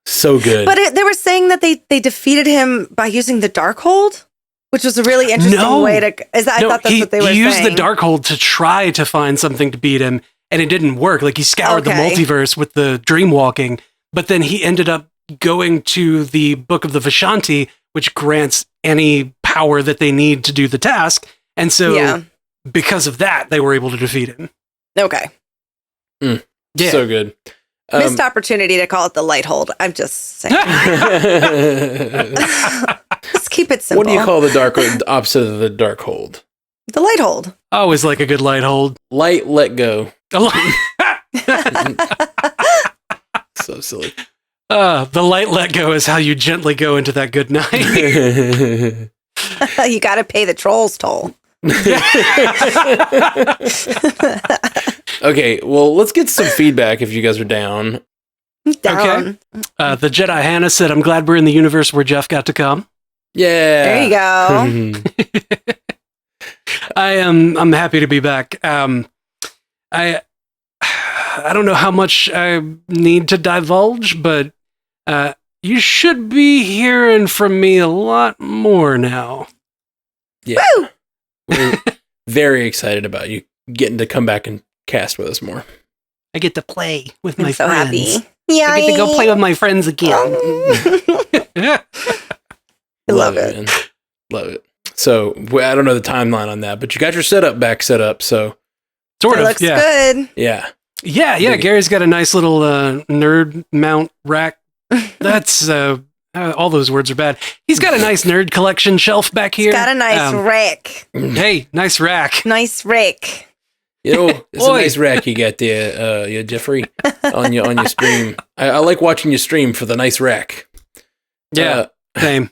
So good. But they were saying that they defeated him by using the Darkhold, which was a really interesting way to... I thought that's what they were saying. He used the Darkhold to try to find something to beat him, and it didn't work. Like, he scoured the multiverse with the dream walking, but then he ended up going to the Book of the Vishanti, which grants any power that they need to do the task. And so, because of that, they were able to defeat him. Okay. Yeah. So good. Missed opportunity to call it the Lighthold. I'm just saying. Just keep it simple. What do you call the opposite of the Darkhold? The Lighthold. Always like a good Lighthold. Light, let go. So silly. The light let go is how you gently go into that good night. You got to pay the trolls toll. Okay, well, let's get some feedback if you guys are down. Down. Okay. The Jedi Hannah said, I'm glad we're in the universe where Jeff got to come. Yeah. There you go. I'm happy to be back. I don't know how much I need to divulge, but you should be hearing from me a lot more now. Yeah. Woo! We're very excited about you getting to come back and cast with us more. I get to play with my so friends. Happy. Yeah, I get to go play with my friends again. I love it. Man. Love it. So I don't know the timeline on that, but you got your setup back set up. So sort of. Looks yeah. good. Yeah. Yeah. Gary's got a nice little nerd mount rack. That's all those words are bad. He's got a nice nerd collection shelf back here. He's got a nice rack. Hey, nice rack. Nice rack. You know, it's a nice rack you got there, Jeffrey, on your stream. I like watching you stream for the nice rack. Yeah, same.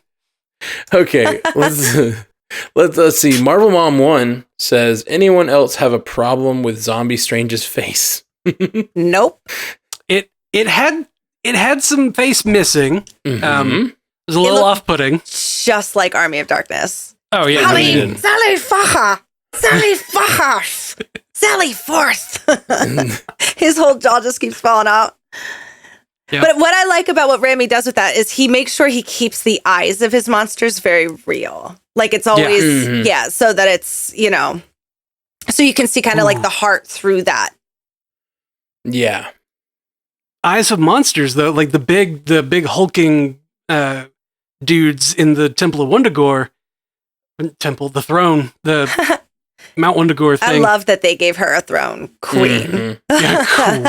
Okay, let's see. Marvel Mom 1 says, anyone else have a problem with Zombie Strange's face? Nope. It had some face missing. Mm-hmm. It was a little off-putting. Just like Army of Darkness. Oh yeah, Sally Faha. Sally Faha. Sally Forth. His whole jaw just keeps falling out. Yep. But what I like about what Raimi does with that is he makes sure he keeps the eyes of his monsters very real. Like it's always, so that it's, so you can see kind of like the heart through that. Yeah. Eyes of monsters, though, like the big hulking dudes in the Temple of Wundagore, the throne, the Mount Wundagore thing. I love that they gave her a throne, queen. Mm-hmm. Yeah, queen.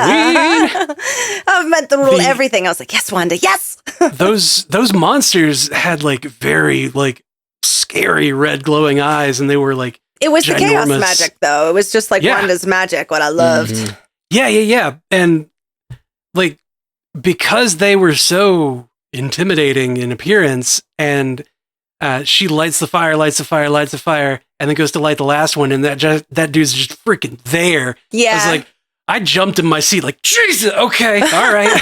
I meant the little everything. I was like, yes, Wanda, yes. those monsters had like very like scary red glowing eyes, and they were like it was ginormous. The chaos magic, though. It was just like Wanda's magic. What I loved. Mm-hmm. Yeah, and like because they were so intimidating in appearance, and she lights the fire, and then goes to light the last one, and that dude's just freaking there. Yeah, I was like, I jumped in my seat, like Jesus. Okay, all right.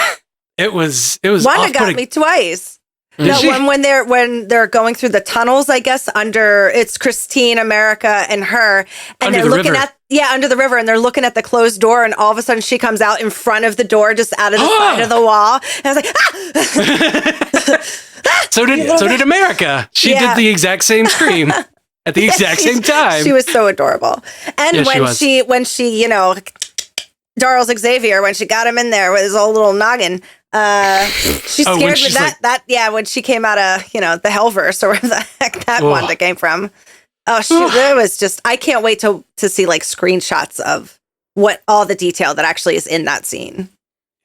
It was. Wanda got me twice. When they're going through the tunnels, I guess it's Christine, America, and her, and they're looking under the river, and they're looking at the closed door, and all of a sudden she comes out in front of the door, just out of the side of the wall, and I was like, ah! So did America. She did the exact same scream at the exact same time. She was so adorable, and when she Charles Xavier, when she got him in there with his old little noggin. She scared me when she came out of, the Hellverse or where the heck that Wanda came from. Oh, it was just, I can't wait to see like screenshots of what all the detail that actually is in that scene.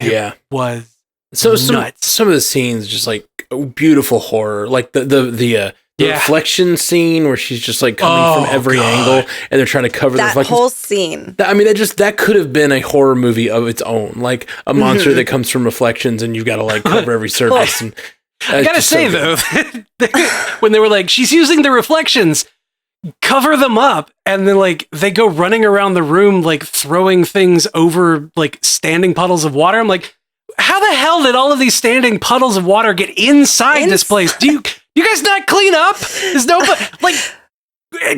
Yeah. Was So nuts. some of the scenes just like beautiful horror, like the reflection scene where she's just like coming from every angle and they're trying to cover that the whole scene. That could have been a horror movie of its own, like a monster that comes from reflections and you've got to like cover every surface. And I gotta say though, when they were like, she's using the reflections, cover them up, and then like they go running around the room like throwing things over like standing puddles of water. I'm like, how the hell did all of these standing puddles of water get inside this place? Do you guys not clean up? There's no like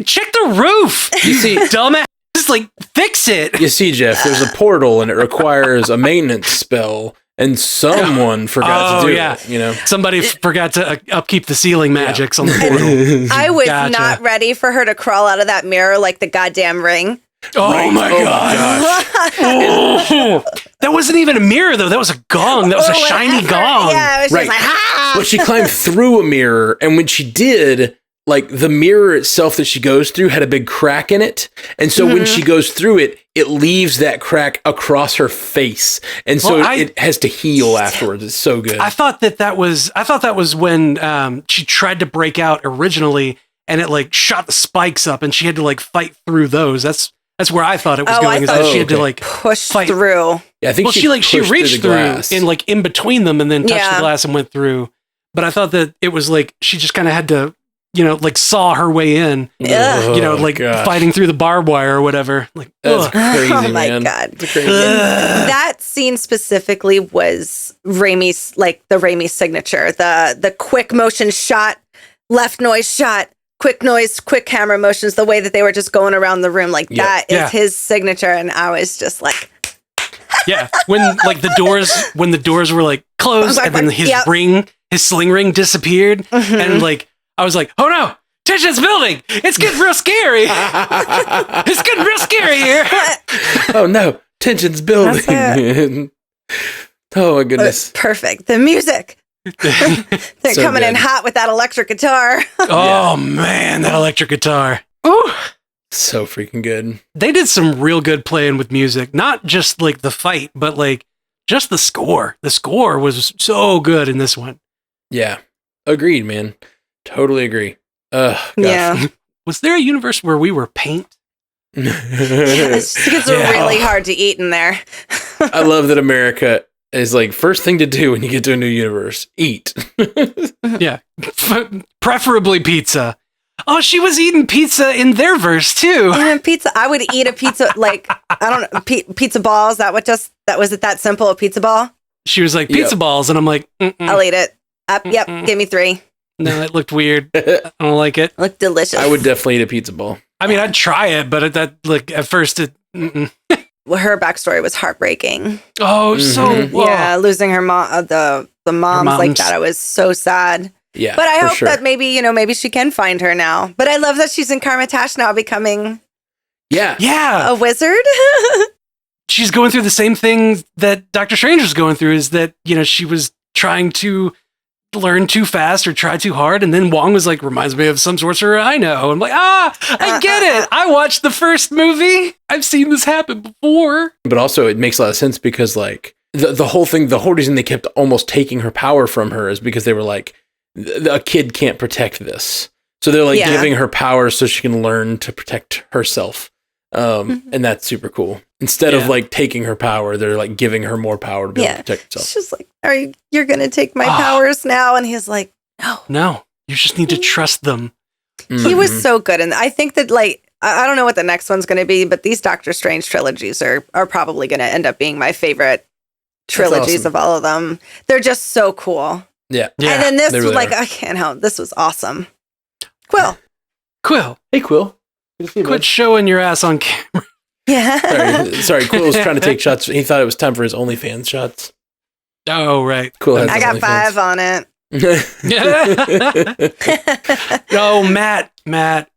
check the roof. You see, dumbass, just like fix it. You see, Jeff, there's a portal and it requires a maintenance spell. And someone forgot to do it, you know? Somebody forgot to upkeep the ceiling magics on the portal. I was not ready for her to crawl out of that mirror like the goddamn Ring. Oh my god! Oh, that wasn't even a mirror though. That was a gong. That was a shiny gong. Yeah, it was just like, But she climbed through a mirror, and when she did, like the mirror itself that she goes through had a big crack in it, and so when she goes through it, it leaves that crack across her face, and so it has to heal afterwards. It's so good. I thought that was when she tried to break out originally, and it like shot the spikes up, and she had to like fight through those. That's where I thought it was going. Is that she had to like push fight through. Yeah, I think she reached through in like in between them, and then touched the glass and went through. But I thought that it was like she just kind of had to, like saw her way in, fighting through the barbed wire or whatever. Like, that's crazy, oh my man. god, that scene specifically was Raimi's, like the Raimi signature, the quick motion shot, left noise shot, quick noise, quick camera motions. The way that they were just going around the room, like that is his signature, and I was just like, when the doors were like closed, and then his sling ring disappeared, and like. I was like, oh no, tension's building. It's getting real scary. It's getting real scary here. Oh no, tension's building. Oh my goodness. Perfect. The music. They're so coming in hot with that electric guitar. Oh man, that electric guitar. Ooh. So freaking good. They did some real good playing with music. Not just like the fight, but like just the score. The score was so good in this one. Yeah. Agreed, man. Totally agree. Yeah. Was there a universe where we were paint? It's really hard to eat in there. I love that America is like first thing to do when you get to a new universe, eat. Yeah. Preferably pizza. Oh, she was eating pizza in their verse too. And pizza. I would eat a pizza, like, I don't know, pizza balls. That was it that simple, a pizza ball? She was like, pizza balls. And I'm like, I'll eat it. Yep. Give me 3. No, it looked weird. I don't like it. Looked delicious. I would definitely eat a pizza ball. I mean, I'd try it, but at first it. Well, her backstory was heartbreaking. Oh, yeah, losing her mom, the moms like that. It was so sad. Yeah, but I hope that maybe she can find her now. But I love that she's in Karmatash now, becoming a wizard. She's going through the same thing that Doctor Strange was going through. Is that she was trying to learn too fast or try too hard, and then Wong was like, reminds me of some sorcerer I know. I'm like, I get it. I watched the first movie. I've seen this happen before. But also it makes a lot of sense because like the whole reason they kept almost taking her power from her is because they were like, a kid can't protect this. So they're like giving her power so she can learn to protect herself. And that's super cool. Instead of like taking her power, they're like giving her more power to be able to protect herself. She's like, you're going to take my powers now? And he's like, no, you just need to trust them. He was so good. And I think that like, I don't know what the next one's going to be, but these Doctor Strange trilogies are probably going to end up being my favorite trilogies of all of them. They're just so cool. Yeah. And then this was like, I can't help. This was awesome. Quill. Hey, Quill. Quit showing your ass on camera. Yeah. Sorry. Quill was trying to take shots. He thought it was time for his OnlyFans shots. Oh, right. Quill has I got 5 on it. Oh, Matt.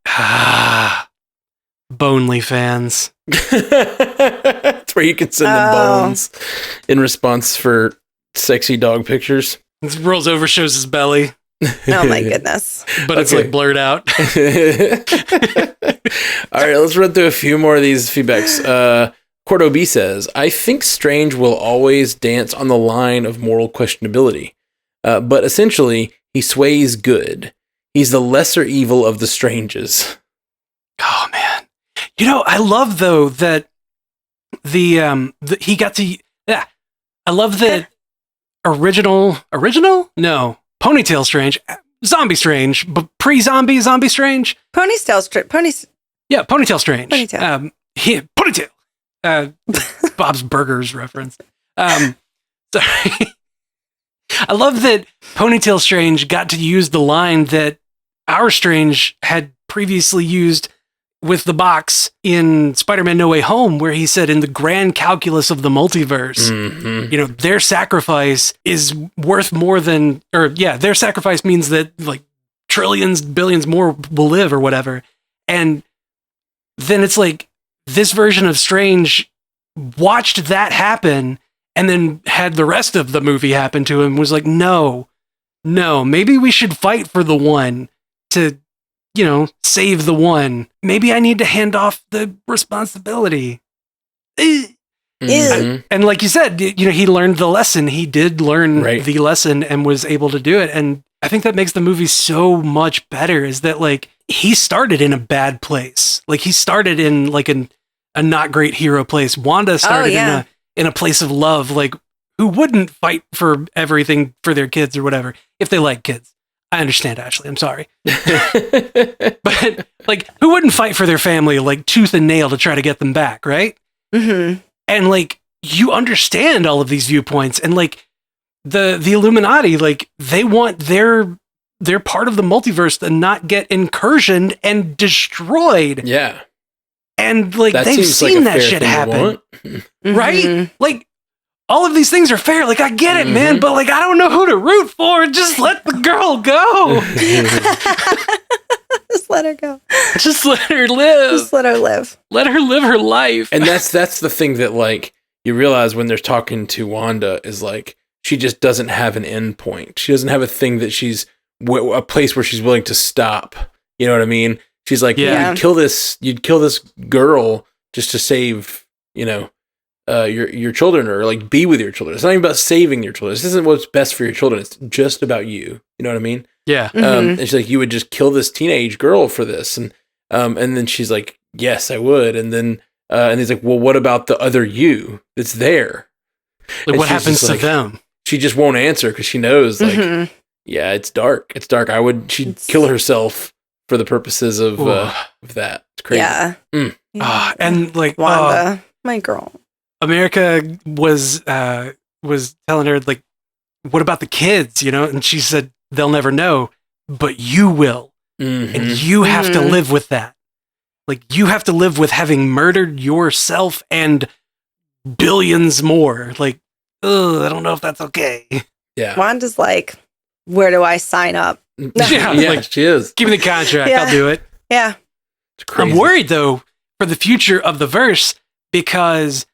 Bonely fans. That's where you can send them bones in response for sexy dog pictures. He rolls over, shows his belly. Oh my goodness. But it's like blurred out. All right, let's run through a few more of these feedbacks. Cordo B says, I think Strange will always dance on the line of moral questionability. But essentially, he sways good. He's the lesser evil of the Stranges. Oh, man. I love, though, that he got to... Yeah, I love that original? No. Ponytail Strange. Zombie Strange, but pre-zombie Zombie Strange. Ponytail Strange. Yeah, Ponytail Strange. Ponytail. Ponytail. Bob's Burgers reference. Sorry. I love that Ponytail Strange got to use the line that our Strange had previously used with the box in Spider-Man No Way Home, where he said, in the grand calculus of the multiverse, their sacrifice is worth more than, their sacrifice means that like trillions, billions more will live or whatever. And then it's like this version of Strange watched that happen and then had the rest of the movie happen to him, was like, no, maybe we should fight for the one to, save the one. Maybe I need to hand off the responsibility. And like you said, he learned the lesson. He did learn the lesson and was able to do it. And I think that makes the movie so much better, is that like he started in a bad place. Like he started in like a not great hero place. Wanda started in a place of love. Like, who wouldn't fight for everything for their kids or whatever, if they like kids? I understand, Ashley. I'm sorry. But like, who wouldn't fight for their family like tooth and nail to try to get them back, right? Mm-hmm. And like, you understand all of these viewpoints, and like the Illuminati, like they want their part of the multiverse to not get incursioned and destroyed. Yeah. And like, they've seen that shit happen. Right? Like, all of these things are fair. Like, I get it, man, but like, I don't know who to root for. Just let the girl go. Just let her go. Just let her live. Just let her live. Let her live her life. And that's the thing that like you realize when they're talking to Wanda, is like, she just doesn't have an end point. She doesn't have a thing that she's a place where she's willing to stop. You know what I mean? She's like, you'd kill this girl just to save, your children, or like be with your children. It's not even about saving your children. This isn't what's best for your children. It's just about you. You know what I mean? Yeah. And she's like, you would just kill this teenage girl for this. And then she's like, yes, I would. And then, and he's like, well, what about the other you that's there? Like, what happens to them? She just won't answer because she knows, like, yeah, it's dark. It's dark. She'd kill herself for the purposes of that. It's crazy. Yeah. And like, Wanda, my girl. America was telling her, like, what about the kids, and she said, they'll never know, but you will. And you have to live with that. Like, you have to live with having murdered yourself and billions more. Like, I don't know if that's okay. Yeah. Wanda's like, where do I sign up? Yeah, like, she is. Give me the contract. I'll do it. Yeah. It's crazy. I'm worried, though, for the future of the verse, because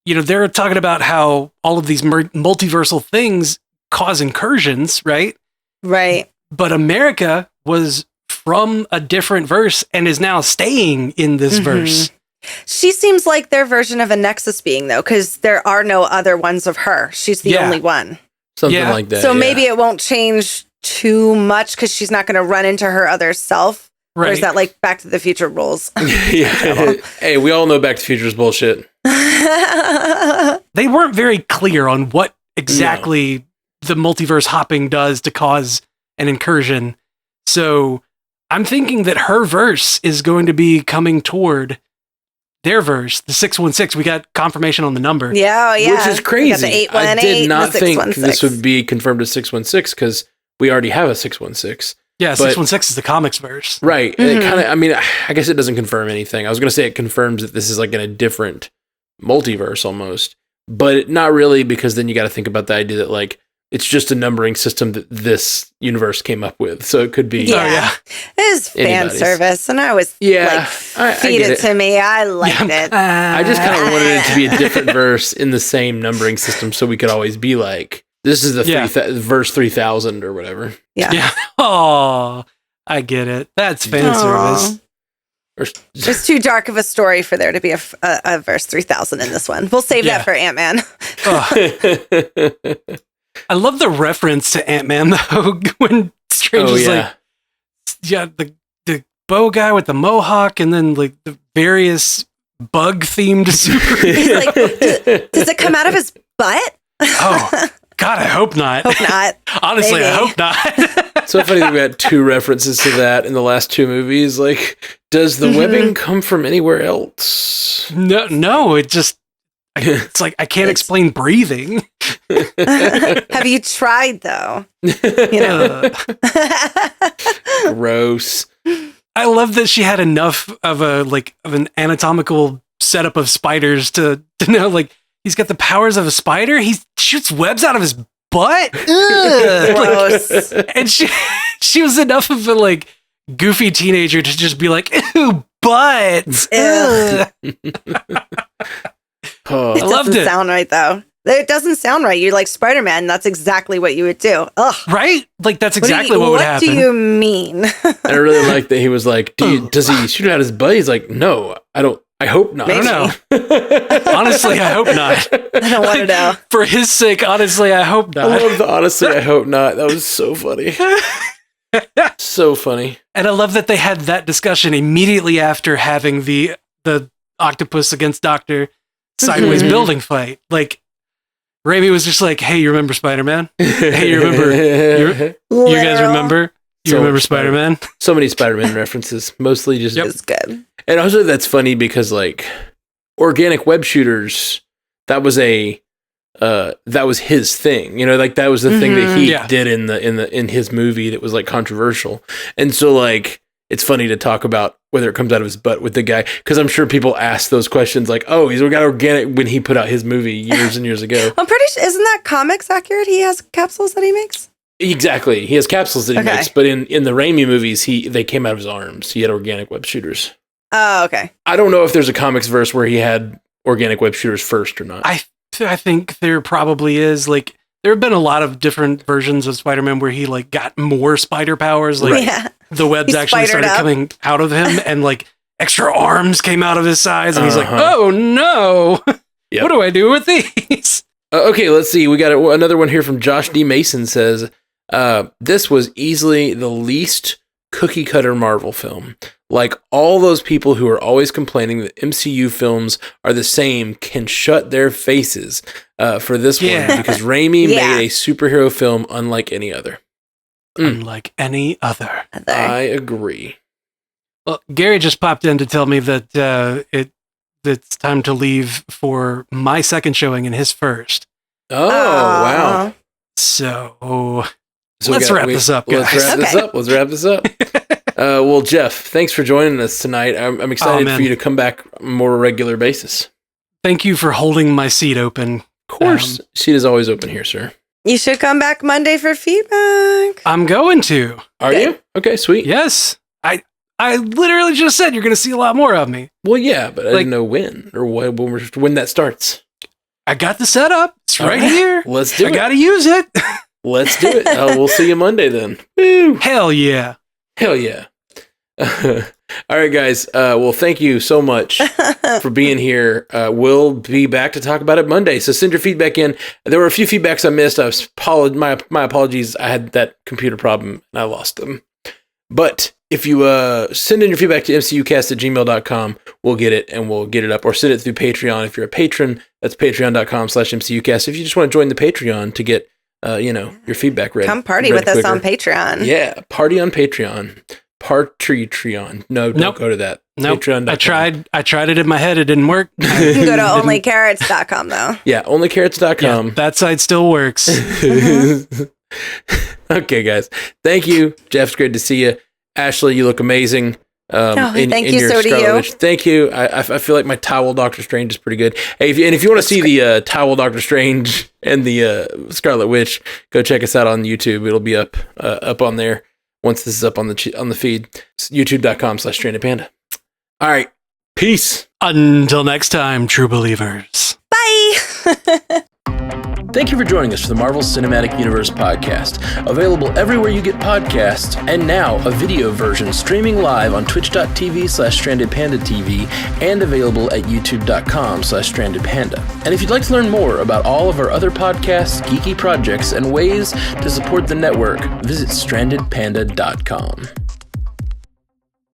they're talking about how all of these multiversal things cause incursions, right? Right. But America was from a different verse and is now staying in this verse. She seems like their version of a Nexus being, though, because there are no other ones of her. She's the only one. Something like that. So maybe it won't change too much because she's not going to run into her other self. Right. Or is that like Back to the Future rules? Hey, we all know Back to the Future is bullshit. They weren't very clear on what exactly the multiverse hopping does to cause an incursion. So I'm thinking that her verse is going to be coming toward their verse, the 616. We got confirmation on the number. Yeah. Which is crazy. I did not think this would be confirmed as 616 because we already have a 616. Yeah, 616 is the comics verse. Right. And it kind of, I guess it doesn't confirm anything. I was going to say it confirms that this is like in a different multiverse almost, but not really, because then you got to think about the idea that like it's just a numbering system that this universe came up with. So it could be. Yeah. It is fan service. And I was feed it to me. I liked it. I just kind of wanted it to be a different verse in the same numbering system so we could always be like, this is the verse 3000 or whatever. Yeah. Oh, I get it. That's fan service. It's too dark of a story for there to be a verse 3000 in this one. We'll save that for Ant-Man. I love the reference to Ant-Man, though, when Strange is like, the bow guy with the mohawk, and then like the various bug-themed super. He's like, does it come out of his butt? Oh, God, I hope not. Hope not. Honestly, Maybe. I hope not. So funny that we had 2 references to that in the last 2 movies. Like, does the webbing come from anywhere else? No, it's like I can't explain breathing. Have you tried though? You know. Gross. I love that she had enough of an anatomical setup of spiders to know, like, he's got the powers of a spider. He shoots webs out of his butt. Gross. And she was enough of a like goofy teenager to just be like, ew, butt. It I loved doesn't it. sound right though. It doesn't sound right. You're like Spider-Man. That's exactly what you would do. Ugh. Right? Like, that's exactly what would happen. What do you mean? I really like that he was like, does he shoot out his butt? He's like, no, I don't. I hope not. I don't know. Honestly, I hope not. I don't want to know. For his sake, honestly, I hope not. I love the honestly, I hope not. That was so funny. So funny. And I love that they had that discussion immediately after having the octopus against Doctor sideways building fight. Like, Raimi was just like, hey, you remember Spider-Man? Hey, you remember? You guys remember? You remember Spider-Man? So many Spider-Man references. Mostly just... It's good. And also that's funny because, like, organic web shooters, that was his thing. You know, like, that was the thing that he did in his movie that was, like, controversial. And so, like, it's funny to talk about whether it comes out of his butt with the guy, because I'm sure people ask those questions like, oh, he's got organic when he put out his movie years and years ago. I'm pretty sure, isn't that comics accurate? He has capsules that he makes? Exactly. He has capsules that he makes, but in the Raimi movies, they came out of his arms. He had organic web shooters. Oh, okay. I don't know if there's a comics verse where he had organic web shooters first or not. I think there probably is. Like, there have been a lot of different versions of Spider-Man where he like got more spider powers. Like the webs actually started coming out of him, and like extra arms came out of his sides, and he's like, "Oh no, what do I do with these?" Okay, let's see. We got another one here from Josh D. Mason says, "This was easily the least cookie cutter Marvel film. Like, all those people who are always complaining that MCU films are the same can shut their faces for this one, because Raimi made a superhero film unlike any other." Unlike any other. I agree. Well, Gary just popped in to tell me that it's time to leave for my second showing and his first. Oh, wow. So let's wrap this up, guys. Let's wrap this up. Well, Jeff, thanks for joining us tonight. I'm excited for you to come back on a more regular basis. Thank you for holding my seat open. Of course. Seat is always open here, sir. You should come back Monday for feedback. I'm going to. Are you? Okay, sweet. Yes. I literally just said you're going to see a lot more of me. Well, yeah, but I didn't know when or when that starts. I got the setup. It's right here. Let's do it. I got to use it. Let's do it. We'll see you Monday then. Woo. Hell yeah. Hell yeah. All right, guys. Well, thank you so much for being here. We'll be back to talk about it Monday. So send your feedback in. There were a few feedbacks I missed. My apologies. I had that computer problem and I lost them. But if you send in your feedback to mcucast@gmail.com, we'll get it and we'll get it up. Or send it through Patreon. If you're a patron, that's patreon.com/mcucast. If you just want to join the Patreon to get your feedback ready. Come party with us on Patreon. Yeah, party on Patreon. Partreon. No, don't go to that. Nope. Patreon.com. I tried it in my head. It didn't work. You can go to onlycarrots.com though. Yeah, onlycarrots.com. Yeah, that site still works. Okay, guys. Thank you. Jeff, it's great to see you. Ashley, you look amazing. Thank you. So do you. Thank you. I feel like my towel Doctor Strange is pretty good. Hey, if you want to see the towel Doctor Strange and the Scarlet Witch, go check us out on YouTube. It'll be up on there once this is up on the feed. It's youtube.com/strandedpanda. All right. Peace. Until next time, true believers. Bye. Thank you for joining us for the Marvel Cinematic Universe podcast, available everywhere you get podcasts, and now a video version streaming live on twitch.tv/strandedpandatv and available at youtube.com/strandedpanda. And if you'd like to learn more about all of our other podcasts, geeky projects, and ways to support the network, visit strandedpanda.com.